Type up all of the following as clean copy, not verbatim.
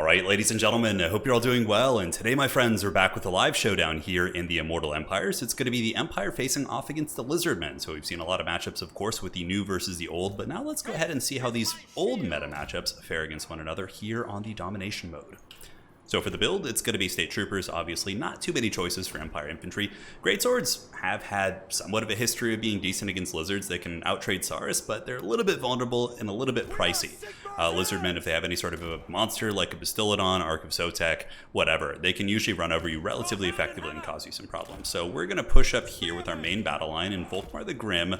Alright, ladies and gentlemen, I hope you're all doing well, and today, my friends, we're back with a live showdown here in the Immortal Empires. It's going to be the Empire facing off against the Lizardmen, so we've seen a lot of matchups, of course, with the new versus the old, but now let's go ahead and see how these old meta matchups fare against one another here on the Domination mode. So for the build, it's going to be State Troopers, obviously not too many choices for Empire Infantry. Greatswords have had somewhat of a history of being decent against Lizards. They can outtrade Saurus, but they're a little bit vulnerable and a little bit pricey. Lizardmen, if they have any sort of a monster like a Bastillodon, Ark of Sotek, whatever, they can usually run over you relatively effectively and cause you some problems. So we're going to push up here with our main battle line in Volkmar the Grim.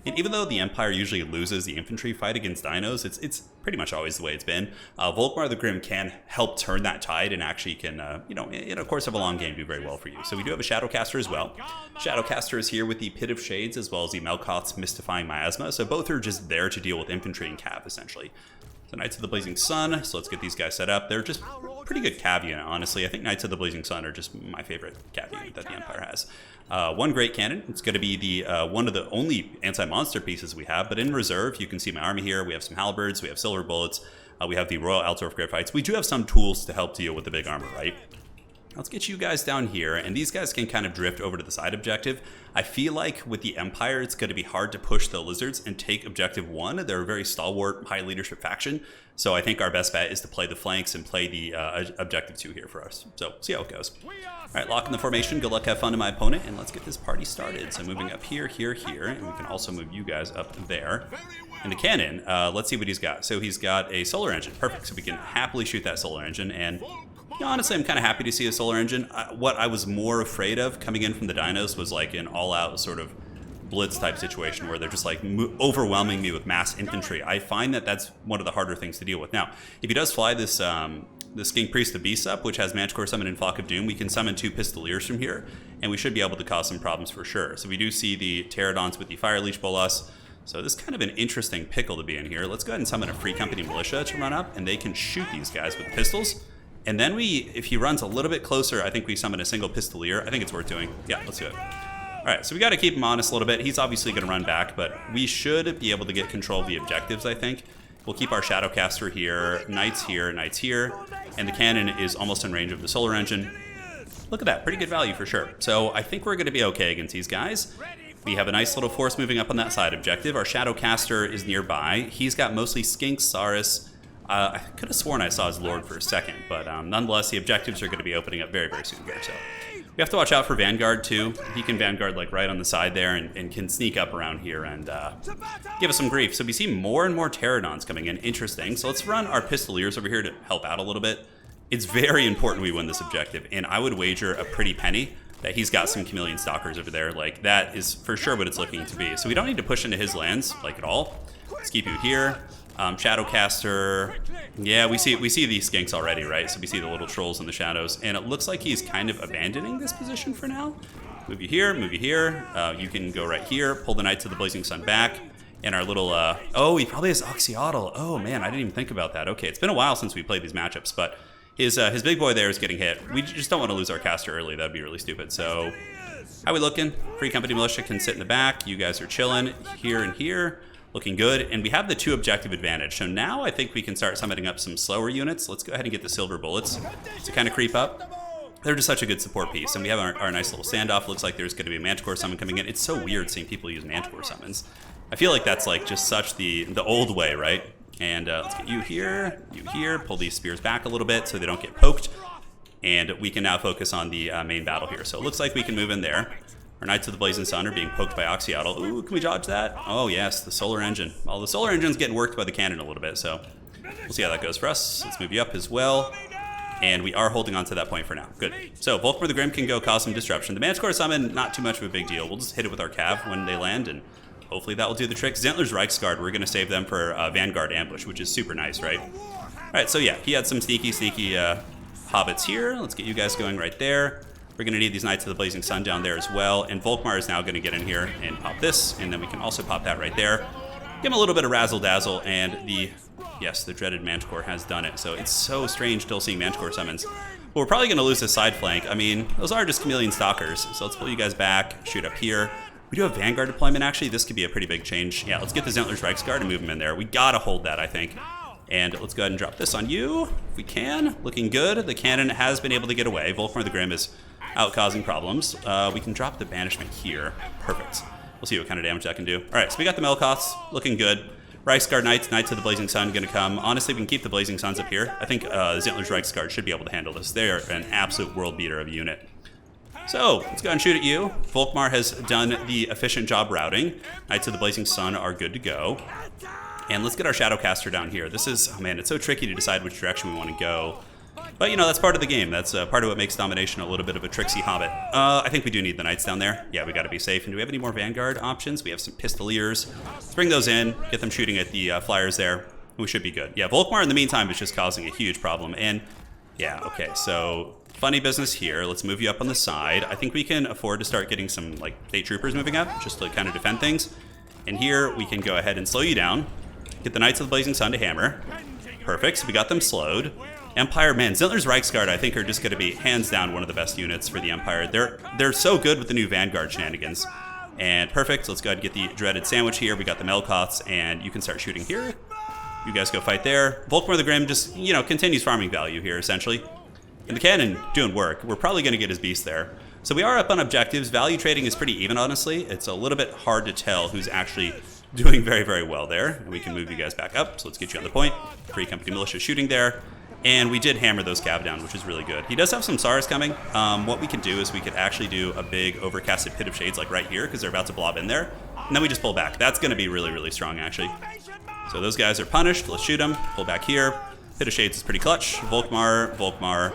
And even though the Empire usually loses the infantry fight against dinos, it's pretty much always the way it's been. Volkmar the Grim can help turn that tide and actually can, in a course of a long game, do very well for you. So we do have a Shadowcaster as well. Shadowcaster is here with the Pit of Shades as well as the Melkoth's Mystifying Miasma. So both are just there to deal with infantry and cav, essentially. So Knights of the Blazing Sun, so let's get these guys set up. They're just pretty good cav unit, honestly. I think Knights of the Blazing Sun are just my favorite cav unit that the Empire has. One great cannon. It's going to be the one of the only anti-monster pieces we have, but in reserve, you can see my army here. We have some halberds, we have silver bullets, we have the Royal Altdorf Graphite. We do have some tools to help deal with the big armor, right? Let's get you guys down here, and these guys can kind of drift over to the side objective. I feel like with the Empire, it's going to be hard to push the Lizards and take objective 1. They're a very stalwart, high leadership faction, so I think our best bet is to play the flanks and play the objective 2 here for us. So, see how it goes. All right, lock in the formation. Good luck, have fun to my opponent, and let's get this party started. So moving up here, here, here, and we can also move you guys up there. And the cannon, let's see what he's got. So he's got a solar engine. Perfect, so we can happily shoot that solar engine, and honestly, I'm kind of happy to see a solar engine. What I was more afraid of coming in from the dinos was like an all-out sort of blitz type situation where they're just like overwhelming me with mass infantry. I find that that's one of the harder things to deal with. Now, if he does fly this King Priest of Beasts up, which has Manticore Summon and Flock of Doom, we can summon 2 Pistoliers from here, and we should be able to cause some problems for sure. So we do see the Pterodons with the Fire Leech Bolas. So this is kind of an interesting pickle to be in here. Let's go ahead and summon a Free Company Militia to run up, and they can shoot these guys with pistols. And then if he runs a little bit closer, I think we summon a single Pistolier. I think it's worth doing. Yeah, let's do it. All right, so we got to keep him honest a little bit. He's obviously going to run back, but we should be able to get control of the objectives, I think. We'll keep our Shadowcaster here, Knights here, and the cannon is almost in range of the solar engine. Look at that, pretty good value for sure. So I think we're going to be okay against these guys. We have a nice little force moving up on that side objective. Our Shadowcaster is nearby. He's got mostly Skinks, Saurus. I could have sworn I saw his Lord for a second, but nonetheless, the objectives are going to be opening up very, very soon here. So we have to watch out for Vanguard, too. He can Vanguard, like, right on the side there and can sneak up around here and give us some grief. So we see more and more Pterodons coming in. Interesting. So let's run our Pistoliers over here to help out a little bit. It's very important we win this objective, and I would wager a pretty penny that he's got some Chameleon Stalkers over there. Like, that is for sure what it's looking to be. So we don't need to push into his lands, like, at all. Let's keep you here. Shadowcaster, yeah, we see these skinks already, right? So we see the little trolls in the shadows, and it looks like he's kind of abandoning this position for now. Move you here, move you here. You can go right here, pull the Knights of the Blazing Sun back, and our little, oh, he probably has Oxyotl. Oh man, I didn't even think about that. Okay, it's been a while since we played these matchups, but his big boy there is getting hit. We just don't want to lose our caster early. That'd be really stupid. So, how we looking? Free Company Militia can sit in the back. You guys are chilling here and here. Looking good, and we have the 2 objective advantage. So now I think we can start summoning up some slower units. Let's go ahead and get the silver bullets to kind of creep up. They're just such a good support piece, and we have our nice little standoff. Looks like there's going to be a Manticore summon coming in. It's so weird seeing people use Manticore summons. I feel like that's like just such the old way, right? And let's get you here, pull these spears back a little bit so they don't get poked, and we can now focus on the main battle here. So it looks like we can move in there. Our Knights of the Blazing Sun are being poked by Oxyotl. Ooh, can we dodge that? Oh yes, the solar engine. Well, the solar engine's getting worked by the cannon a little bit, so we'll see how that goes for us. Let's move you up as well. And we are holding on to that point for now. Good. So Volkmar the Grim can go cause some disruption. The Manticore Summon, not too much of a big deal. We'll just hit it with our cav when they land, and hopefully that will do the trick. Zentler's Reichsguard, we're going to save them for Vanguard Ambush, which is super nice, right? All right, so yeah, he had some sneaky hobbits here. Let's get you guys going right there. We're going to need these Knights of the Blazing Sun down there as well. And Volkmar is now going to get in here and pop this. And then we can also pop that right there. Give him a little bit of razzle-dazzle. And yes, the dreaded Manticore has done it. So it's so strange still seeing Manticore summons. But we're probably going to lose this side flank. I mean, those are just Chameleon Stalkers. So let's pull you guys back, shoot up here. We do have Vanguard deployment, actually. This could be a pretty big change. Yeah, let's get the Zentler's Reichsguard and move him in there. We got to hold that, I think. And let's go ahead and drop this on you, if we can. Looking good. The cannon has been able to get away. Volkmar the Grim is out causing problems. We can drop the banishment here. Perfect. We'll see what kind of damage that can do. All right, so we got the Melkoths, looking good. Reichsguard Knights, Knights of the Blazing Sun going to come. Honestly, we can keep the Blazing Suns up here. I think Zintler's Reichsguard should be able to handle this. They are an absolute world beater of a unit. So, let's go ahead and shoot at you. Volkmar has done the efficient job routing. Knights of the Blazing Sun are good to go. And let's get our Shadowcaster down here. This is, oh man, it's so tricky to decide which direction we want to go. But, you know, that's part of the game. That's part of what makes Domination a little bit of a tricksy hobbit. I think we do need the Knights down there. Yeah, we got to be safe. And do we have any more Vanguard options? We have some Pistoliers. Let's bring those in, get them shooting at the Flyers there. We should be good. Yeah, Volkmar in the meantime is just causing a huge problem. And, yeah, okay, so funny business here. Let's move you up on the side. I think we can afford to start getting some, like, State Troopers moving up, just to kind of defend things. And here, we can go ahead and slow you down. Get the Knights of the Blazing Sun to hammer. Perfect, so we got them slowed. Empire, man, Zintler's Reichsguard I think are just going to be hands down one of the best units for the Empire. They're so good with the new Vanguard shenanigans. And perfect, let's go ahead and get the dreaded sandwich here. We got the Melkoths, and you can start shooting here. You guys go fight there. Volkmar the Grim just, you know, continues farming value here, essentially. And the cannon doing work. We're probably going to get his beast there. So we are up on objectives. Value trading is pretty even, honestly. It's a little bit hard to tell who's actually doing very, very well there. And we can move you guys back up, so let's get you on the point. Free Company Militia shooting there. And we did hammer those cav down, which is really good. He does have some SARs coming. What we could do is we could actually do a big overcasted Pit of Shades like right here, because they're about to blob in there. And then we just pull back. That's going to be really, really strong, actually. So those guys are punished. Let's shoot them. Pull back here. Pit of Shades is pretty clutch. Volkmar.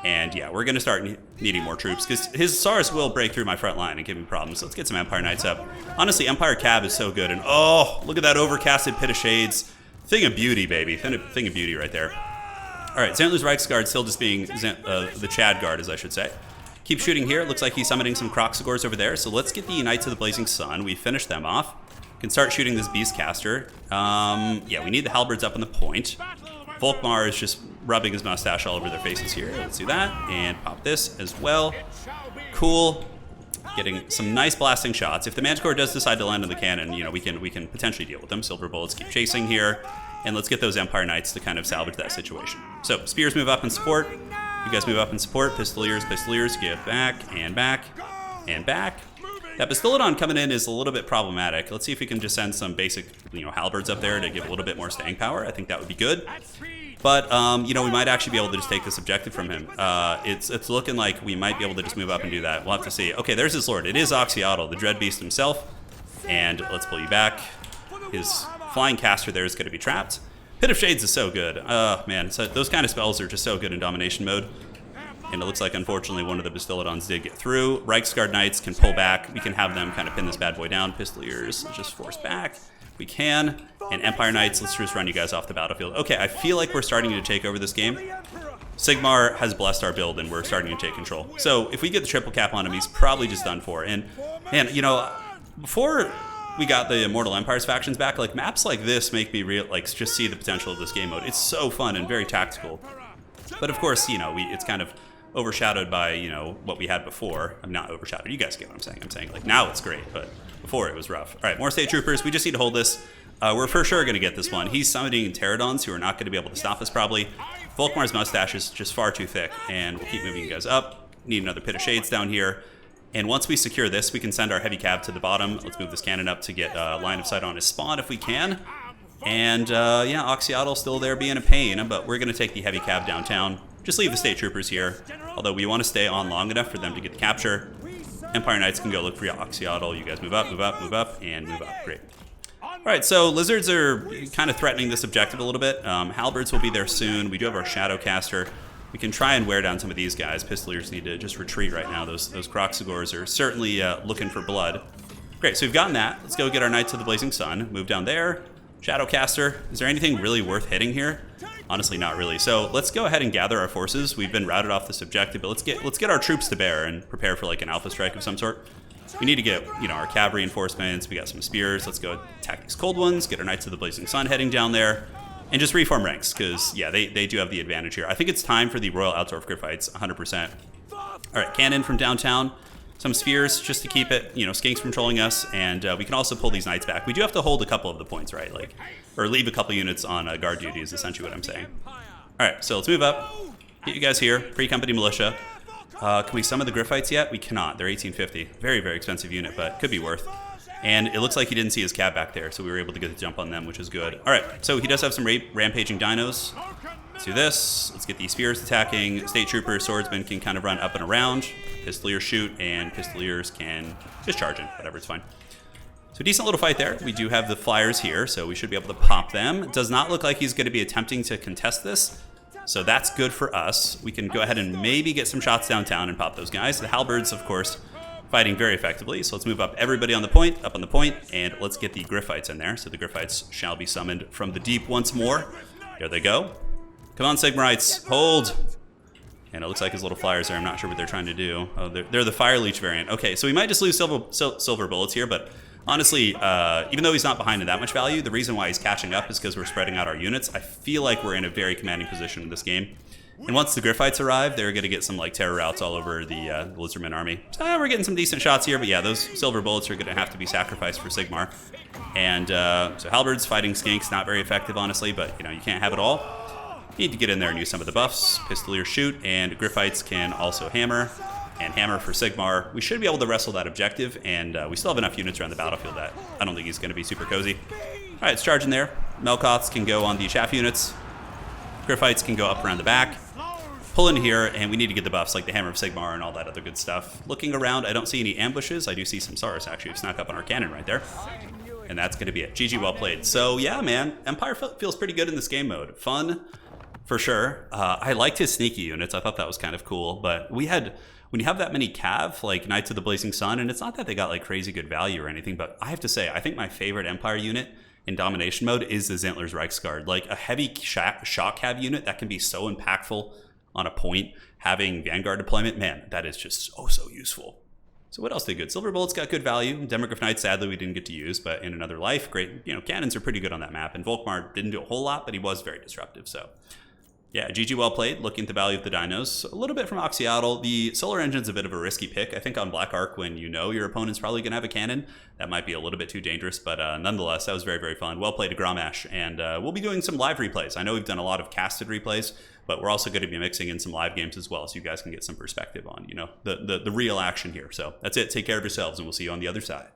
And yeah, we're going to start needing more troops, because his SARs will break through my front line and give me problems. So let's get some Empire Knights up. Honestly, Empire Cav is so good. And oh, look at that overcasted Pit of Shades. Thing of beauty, baby. Thing of beauty right there. All right, Zintler's Reichsguard still just being the Chad Guard, as I should say. Keep shooting here. It looks like he's summoning some Kroxigors over there. So let's get the Knights of the Blazing Sun. We finished them off. Can start shooting this Beastcaster. Yeah, we need the Halberds up on the point. Volkmar is just rubbing his mustache all over their faces here. Let's do that. And pop this as well. Cool. Getting some nice blasting shots. If the Manticore does decide to land on the cannon, you know, we can potentially deal with them. Silver Bullets keep chasing here. And let's get those Empire Knights to kind of salvage that situation. So, Spears move up in support. You guys move up in support. Pistoliers, get back, and back, and back. That Bastillodon coming in is a little bit problematic. Let's see if we can just send some basic, you know, Halberds up there to give a little bit more staying power. I think that would be good. But, you know, we might actually be able to just take this objective from him. It's looking like we might be able to just move up and do that. We'll have to see. Okay, there's his lord. It is Oxyotl, the Dread Beast himself. And let's pull you back. His Flying Caster there is going to be trapped. Pit of Shades is so good. Man, so those kind of spells are just so good in domination mode. And it looks like, unfortunately, one of the Bastillodons did get through. Reichsguard Knights can pull back. We can have them kind of pin this bad boy down. Pistoliers just force back. We can. And Empire Knights, let's just run you guys off the battlefield. Okay, I feel like we're starting to take over this game. Sigmar has blessed our build, and we're starting to take control. So if we get the triple cap on him, he's probably just done for. And, man, you know, before we got the Immortal Empires factions back, like, maps like this make me just see the potential of this game mode. It's so fun and very tactical. But, of course, you know, it's kind of overshadowed by, you know, what we had before. I'm not overshadowed. You guys get what I'm saying. I'm saying, like, now it's great, but before it was rough. All right, more State Troopers. We just need to hold this. We're for sure going to get this one. He's summoning Pterodons, who are not going to be able to stop us, probably. Volkmar's mustache is just far too thick, and we'll keep moving you guys up. Need another Pit of Shades down here. And once we secure this, we can send our heavy cav to the bottom. Let's move this cannon up to get line of sight on his spawn if we can. And, yeah, Oxyotl still there being a pain, but we're going to take the heavy cav downtown. Just leave the State Troopers here, although we want to stay on long enough for them to get the capture. Empire Knights can go look for Oxyotl. You guys move up, and move up. Great. All right, so Lizards are kind of threatening this objective a little bit. Halberds will be there soon. We do have our Shadowcaster. We can try and wear down some of these guys. Pistoliers need to just retreat right now. Those Kroxigors are certainly looking for blood. Great, so we've gotten that. Let's go get our Knights of the Blazing Sun. Move down there. Shadowcaster. Is there anything really worth hitting here? Honestly, not really. So let's go ahead and gather our forces. We've been routed off this objective, but let's get our troops to bear and prepare for like an alpha strike of some sort. We need to get, you know, our cavalry reinforcements. We got some spears. Let's go attack these cold ones. Get our Knights of the Blazing Sun heading down there. And just reform ranks, because, yeah, they do have the advantage here. I think it's time for the Royal Outdoor Fights, 100%. All right, cannon from downtown. some spheres just to keep it, skinks from trolling us, and we can also pull these knights back. We do have to hold a couple of the points, right? Or leave a couple units on guard duty is essentially what I'm saying. All right, so let's move up. Get you guys here. Free company militia. Can we summon the Griffites yet? We cannot. They're 1850. Very, very expensive unit, but could be worth. And it looks like he didn't see his cab back there, so we were able to get the jump on them, which is good. All right, so he does have some rampaging dinos. Let's do this. Let's get these spears attacking. State troopers, swordsmen can kind of run up and around. Pistoliers shoot, and pistoliers can just charge in. Whatever, it's fine. So decent little fight there. We do have the flyers here, so we should be able to pop them. It does not look like he's going to be attempting to contest this, so that's good for us. We can go ahead and maybe get some shots downtown and pop those guys. The halberds, of course, fighting very effectively. So let's move up everybody on the point, and let's get the Griffites in there. So the Griffites shall be summoned from the deep once more. There they go. Come on, Sigmarites, hold. And it looks like his little flyers there. I'm not sure what they're trying to do. Oh, they're the Fire Leech variant. Okay, so we might just lose silver bullets here, but honestly, even though he's not behind in that much value, the reason why he's catching up is because we're spreading out our units. I feel like we're in a very commanding position in this game. And once the Griffites arrive, they're going to get some terror routes all over the Lizardmen army. So we're getting some decent shots here, but yeah, those silver bullets are going to have to be sacrificed for Sigmar. And so halberds fighting skinks, not very effective, honestly, but you can't have it all. You need to get in there and use some of the buffs. Pistoliers shoot, and Griffites can also hammer. And hammer for Sigmar. We should be able to wrestle that objective, and we still have enough units around the battlefield that I don't think he's going to be super cozy. All right, it's charging there. Melkoths can go on the chaff units. Griffites can go up around the back. Pull in here, and we need to get the buffs like the Hammer of Sigmar and all that other good stuff. Looking around, I don't see any ambushes. I do see some Saurus actually who snuck up on our cannon right there. And that's going to be it. GG, well played. So yeah, man, Empire feels pretty good in this game mode. Fun, for sure. I liked his sneaky units. I thought that was kind of cool. But when you have that many cav, like Knights of the Blazing Sun, and it's not that they got crazy good value or anything, but I have to say, I think my favorite Empire unit in domination mode is the Zentler's Reichsguard. A heavy shock cav unit that can be so impactful on a point, having Vanguard deployment, man, that is just so useful. So what else did good? Silver Bullets got good value. Demograph Knights, sadly, we didn't get to use, but in another life, great. Cannons are pretty good on that map, and Volkmar didn't do a whole lot, but he was very disruptive, so. Yeah, GG well played. Looking at the value of the dinos. A little bit from Oxyatl. The Solar Engine's a bit of a risky pick. I think on Black Ark, when your opponent's probably going to have a cannon, that might be a little bit too dangerous, but nonetheless, that was very, very fun. Well played to Grommash, and we'll be doing some live replays. I know we've done a lot of casted replays, but we're also going to be mixing in some live games as well, so you guys can get some perspective on, the real action here. So that's it. Take care of yourselves, and we'll see you on the other side.